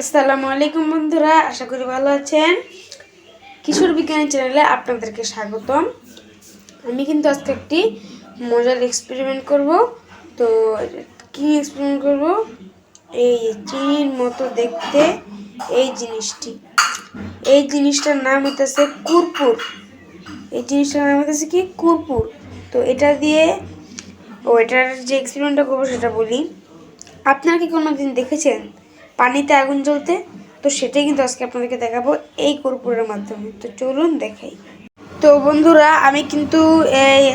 আসসালামু আলাইকুম বন্ধুরা, আশা করি ভালো আছেন। কিশোর বিজ্ঞানী চ্যানেলে আপনাদেরকে স্বাগতম। আমি কিন্তু আজকে একটি মজার এক্সপেরিমেন্ট করব। তো কি এক্সপেরিমেন্ট করব? এই চিনির মতো দেখতে এই জিনিসটার নাম হইতেছে কুরকুর। এই জিনিসটার নাম হইতেছে কি? কুরকুর। তো এটা দিয়ে এটার যে এক্সপেরিমেন্টটা করবো সেটা বলি। আপনারা কি কোনোদিন দেখেছেন পানিতে আগুন জ্বলতে? তো সেটাই কিন্তু আজকে আপনাদেরকে দেখাবো এই কর্পূরের মাধ্যমে। তো চলুন দেখাই। তো বন্ধুরা, আমি কিন্তু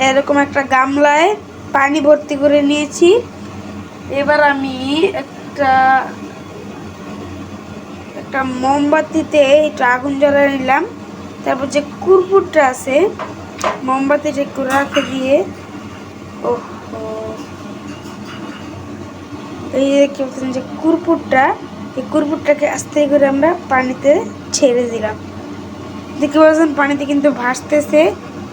এরকম একটা গামলায় পানি ভর্তি করে নিয়েছি। এবার আমি একটা মোমবাতিতে একটু আগুন জ্বালিয়ে নিলাম। তারপর যে কর্পূরটা আছে মোমবাতিটা একটু রাখে দিয়ে এই দেখতে পাচ্ছেন যে কর্পূরটাকে আস্তে করে আমরা পানিতে ছেড়ে দিলাম। দেখতে পাচ্ছেন পানিতে কিন্তু ভাসতেছে।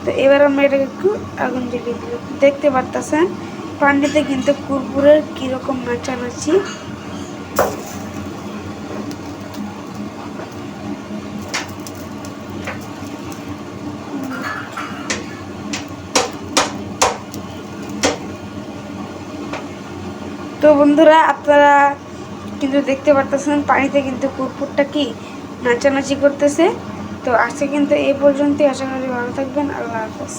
তো এবার আমরা এটাকে একটু আগুন জ্বালিয়ে দিলাম। দেখতে পারতেছেন পানিতে কিন্তু কর্পূরের কিরকম নাচানাচি। তো বন্ধুরা, আপনারা কিন্তু দেখতে পারতেছেন পানিতে কিন্তু কর্পূরটা কি নাচানাচি করতেছে। তো আজকে কিন্তু এই পর্যন্তই। আশা করি ভালো থাকবেন। আল্লাহ হাফেজ।